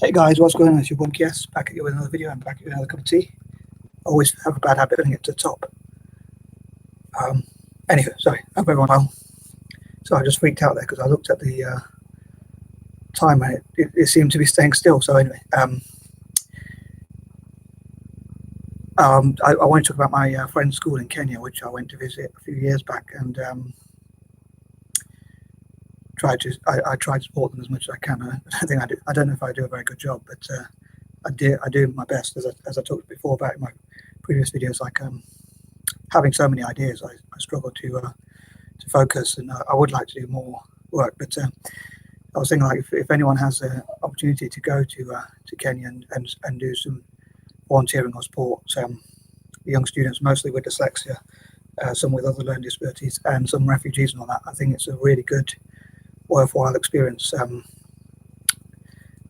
Hey guys, what's going on? It's your boy Kies, back at you with another video. I'm back at you with another cup of tea. Always have a bad habit of getting it to the top. Anyway, sorry, hope everyone well. So I just freaked out there because I looked at the time and it seemed to be staying still. So anyway, I want to talk about my friend's school in Kenya, which I went to visit a few years back, and I tried to support them as much as I can. I think I do. I don't know if I do a very good job, but I do my best. As I talked before about in my previous videos, like having so many ideas, I struggle to focus, and I would like to do more work. But I was thinking, like, if anyone has the opportunity to go to Kenya and do some volunteering or support young students, mostly with dyslexia, some with other learning disabilities, and some refugees and all that, I think it's a really good, worthwhile experience.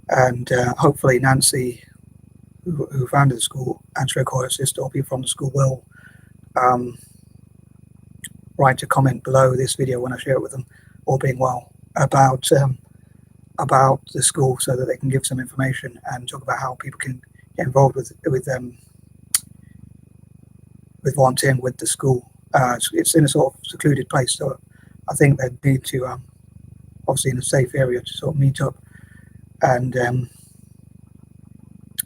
And hopefully Nancy, who founded the school, and Shrek, or her sister, or people from the school will write a comment below this video when I share it with them, all being well, about the school, so that they can give some information and talk about how people can get involved with volunteering with the school. It's in a sort of secluded place, so I think they need to obviously in a safe area to sort of meet up, and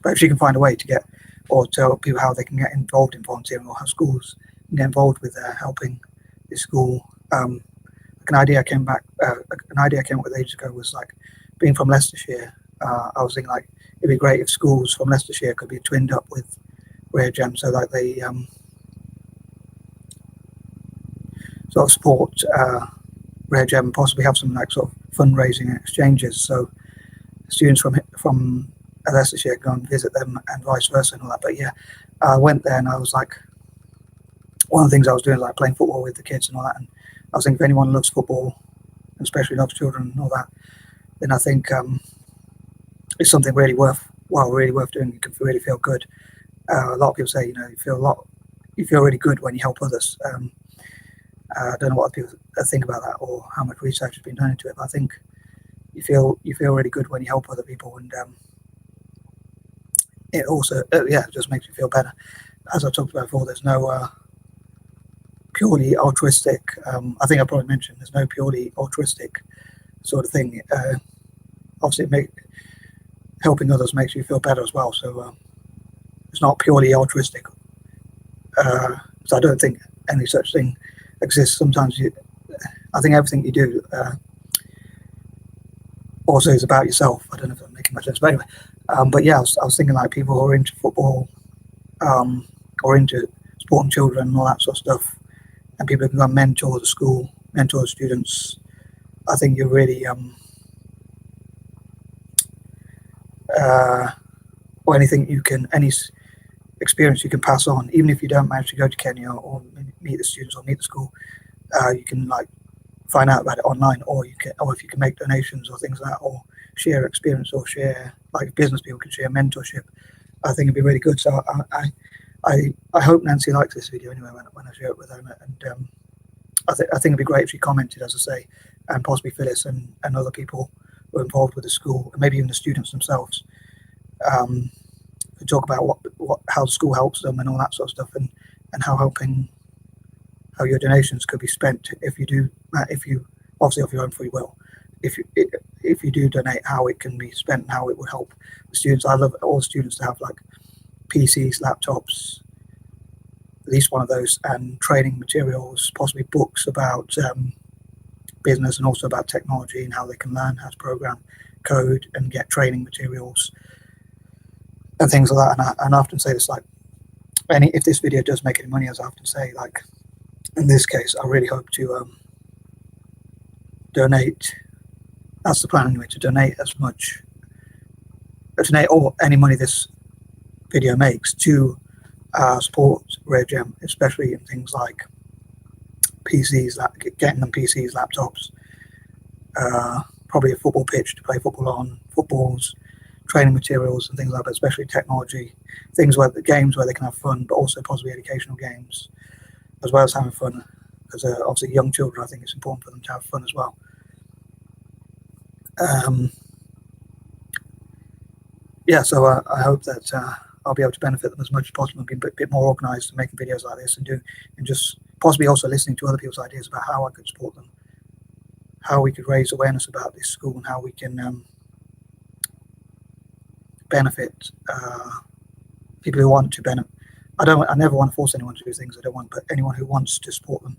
but if she can find a way to get, or tell people how they can get involved in volunteering, or how schools can get involved with helping the school. An idea I came up with ages ago was, like, being from Leicestershire, I was thinking, like, it'd be great if schools from Leicestershire could be twinned up with Rare Gem, so that they sort of support Rare Gem, and possibly have some, like, sort of fundraising and exchanges, so students from Leicestershire go and visit them, and vice versa and all that. But yeah, I went there, and I was like, one of the things I was doing was, like, playing football with the kids and all that, and I was thinking, if anyone loves football, and especially loves children and all that, then I think it's something really worth doing. You can really feel good. A lot of people say, you feel really good when you help others. I don't know what people think about that, or how much research has been done into it, but I think you feel really good when you help other people, and it also it just makes you feel better. As I talked about before, there's no purely altruistic. I think I probably mentioned there's no purely altruistic sort of thing. Obviously, helping others makes you feel better as well. So it's not purely altruistic. So I don't think any such thing exists. Sometimes I think everything you do also is about yourself. I don't know if I'm making much sense, but anyway. But yeah, I was thinking, like, people who are into football, or into supporting children and all that sort of stuff, and people who can mentor the school, mentor the students. I think you're really or anything you can, any experience you can pass on, even if you don't manage to go to Kenya or meet the students or meet the school, you can, like, find out about it online, or if you can make donations or things like that, or share experience, or share, like, business people can share mentorship. I think it'd be really good. So I hope Nancy likes this video anyway when I share it with her, and I think it'd be great if she commented, as I say, and possibly Phyllis and other people who are involved with the school, and maybe even the students themselves, to talk about how the school helps them and all that sort of stuff, and how your donations could be spent if you obviously of your own free will, if you do donate, how it can be spent and how it would help the students. I love all students to have, like, PCs, laptops, at least one of those, and training materials, possibly books about business, and also about technology and how they can learn how to program, code, and get training materials and things like that. And I often say this, like, if this video does make any money, as I often say, like, in this case, I really hope to donate. That's the plan anyway, to donate all any money this video makes to support Rare Gem, especially in things like PCs, getting them PCs, laptops, probably a football pitch to play football on, footballs, training materials and things like that, especially technology, games where they can have fun, but also possibly educational games, as well as having fun, because obviously young children, I think it's important for them to have fun as well. yeah, so I hope that I'll be able to benefit them as much as possible and be a bit more organised and making videos like this and just possibly also listening to other people's ideas about how I could support them, how we could raise awareness about this school, and how we can benefit people who want to benefit. I never want to force anyone to do things I don't want, but anyone who wants to support them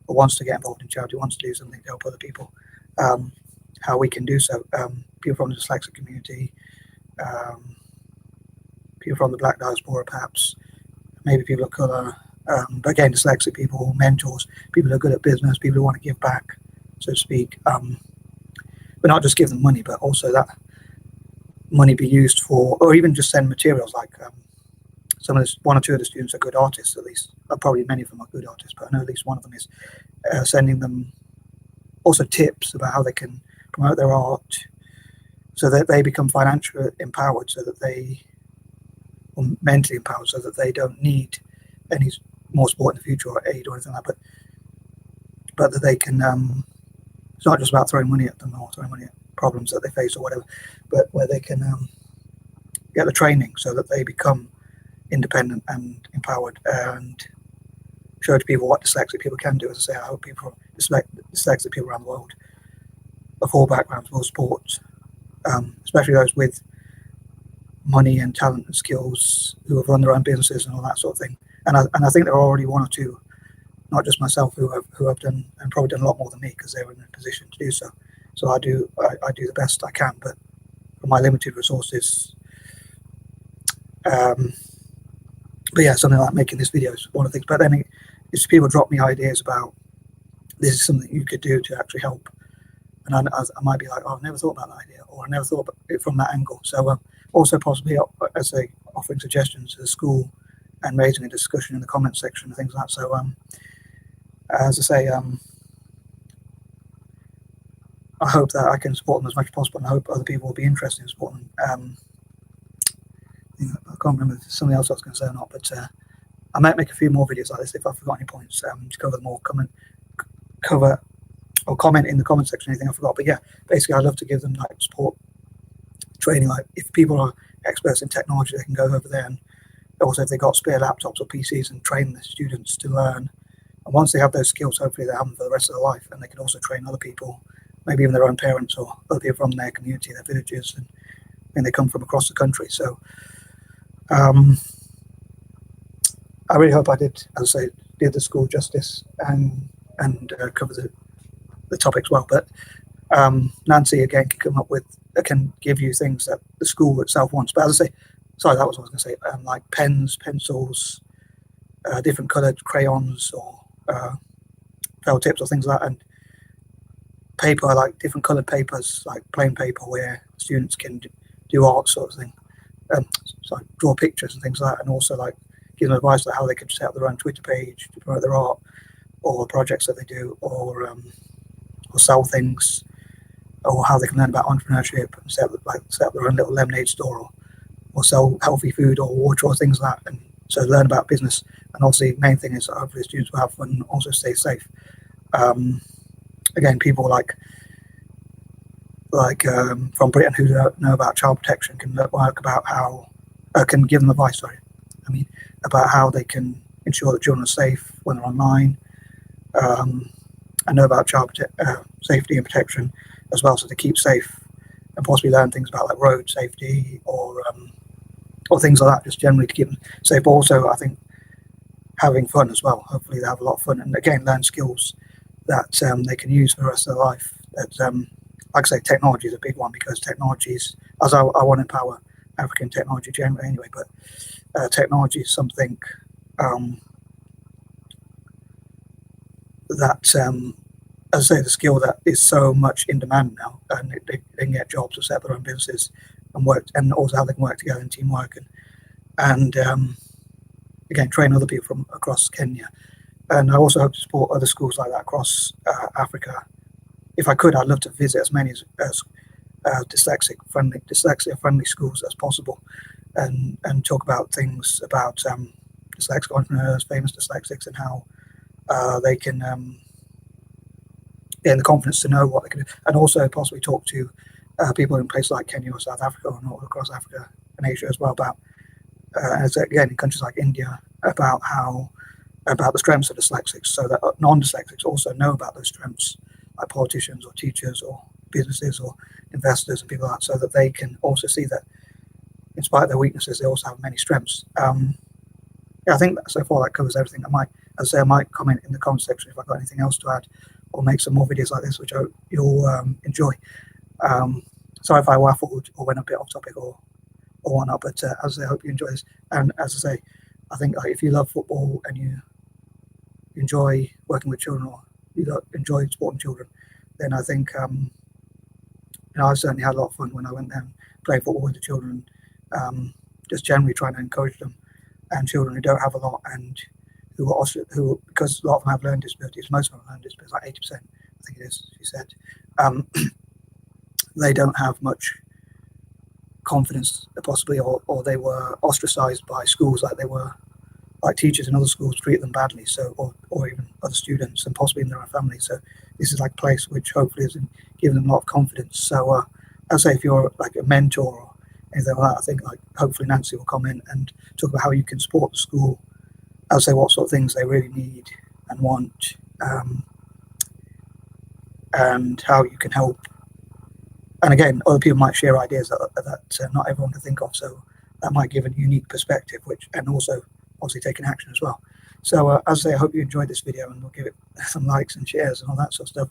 or wants to get involved in charity, wants to do something to help other people, how we can do so. People from the dyslexic community, people from the Black diaspora, perhaps, maybe people of colour, but again, dyslexic people, mentors, people who are good at business, people who want to give back, so to speak. But not just give them money, but also that money be used for, or even just send materials like one or two of the students are good artists, at least. Probably many of them are good artists, but I know at least one of them is, sending them also tips about how they can promote their art so that they become financially empowered, so that they, or mentally empowered, so that they don't need any more support in the future or aid or anything like that, but that they can, it's not just about throwing money at them or throwing money at problems that they face or whatever, but where they can get the training so that they become independent and empowered and show to people what dyslexic people can do. As I say, I hope people, dyslexic people around the world of all backgrounds will support, especially those with money and talent and skills who have run their own businesses and all that sort of thing. And I think there are already one or two, not just myself, who have done and probably done a lot more than me because they're in a position to do so. So I do the best I can, but for my limited resources. But yeah, something like making this video is one of the things. But then if people drop me ideas about this is something you could do to actually help, and I might be like, oh, I've never thought about that idea, or I never thought about it from that angle. So also possibly, as I say, offering suggestions to the school and raising a discussion in the comment section and things like that. So as I say, I hope that I can support them as much as possible, and I hope other people will be interested in supporting them. I can't remember if there's something else I was going to say or not, but I might make a few more videos like this if I forgot any points to cover them all. Cover or comment in the comment section anything I forgot. But yeah, basically I'd love to give them like support training. Like if people are experts in technology, they can go over there, and also if they've got spare laptops or PCs, and train the students to learn. And once they have those skills, hopefully they have them for the rest of their life, and they can also train other people, maybe even their own parents or other people from their community, their villages, and they come from across the country. So I really hope I did, as I say, did the school justice and cover the topics well. But Nancy again can give you things that the school itself wants. But as I say, sorry, that was what I was going to say. Like pens, pencils, different coloured crayons or felt tips or things like that, and paper, like different coloured papers, like plain paper where students can do art sort of thing. Draw pictures and things like that, and also like give them advice on how they could set up their own Twitter page to promote their art or projects that they do, or sell things, or how they can learn about entrepreneurship and set up their own little lemonade store, or sell healthy food or water or things like that, and so learn about business. And obviously the main thing is that hopefully students will have fun and also stay safe. Again, people like from Britain who don't know about child protection can work about how can give them advice. About how they can ensure that children are safe when they're online, and know about child safety and protection as well, so they keep safe, and possibly learn things about like road safety or things like that, just generally to keep them safe. But also, I think having fun as well. Hopefully, they have a lot of fun, and again, learn skills that they can use for the rest of their life. That like I say, technology is a big one, because technologies, as I want to empower African technology generally anyway, but technology is something that, as I say, the skill that is so much in demand now, and they can get jobs or set up their own businesses and work, and also how they can work together in teamwork, and again, train other people from across Kenya. And I also hope to support other schools like that across Africa. If I could, I'd love to visit as many as dyslexia-friendly schools as possible, and talk about things about dyslexic entrepreneurs, famous dyslexics, and how they can gain the confidence to know what they can do, and also possibly talk to people in places like Kenya or South Africa or across Africa and Asia as well, about as again in countries like India, about the strengths of dyslexics, so that non-dyslexics also know about those strengths, like politicians or teachers or businesses or investors and people like that, so that they can also see that in spite of their weaknesses, they also have many strengths. Yeah, I think that so far that covers everything. I might comment in the comment section if I've got anything else to add, or make some more videos like this, which I hope you'll enjoy. Sorry if I waffled or went a bit off topic or whatnot, but as I say, I hope you enjoy this. And as I say, I think if you love football and you enjoy working with children, or you enjoy supporting children, then I think I certainly had a lot of fun when I went there and played football with the children, just generally trying to encourage them, and children who don't have a lot and who because a lot of them have learning disabilities, most of them have learning disabilities, like 80%, I think it is, she said, they don't have much confidence possibly, or they were ostracized by schools, like teachers in other schools treat them badly, so or even other students and possibly in their own family. So this is like a place which hopefully is giving them a lot of confidence. So I'd say if you're like a mentor or anything like that, I think like hopefully Nancy will come in and talk about how you can support the school. I'd say what sort of things they really need and want, and how you can help. And again, other people might share ideas that not everyone can think of, so that might give a unique perspective, and also obviously taking action as well. So as I say, I hope you enjoyed this video, and we'll give it some likes and shares and all that sort of stuff.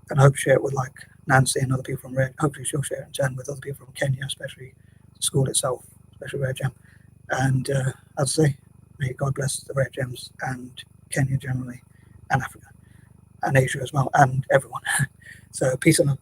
And I hope you share it with like Nancy and other people from Rare. Hopefully she'll share it in turn with other people from Kenya, especially the school itself, especially Rare Gem. And as I say, may God bless the Rare Gems and Kenya generally, and Africa, and Asia as well, and everyone. So peace and love.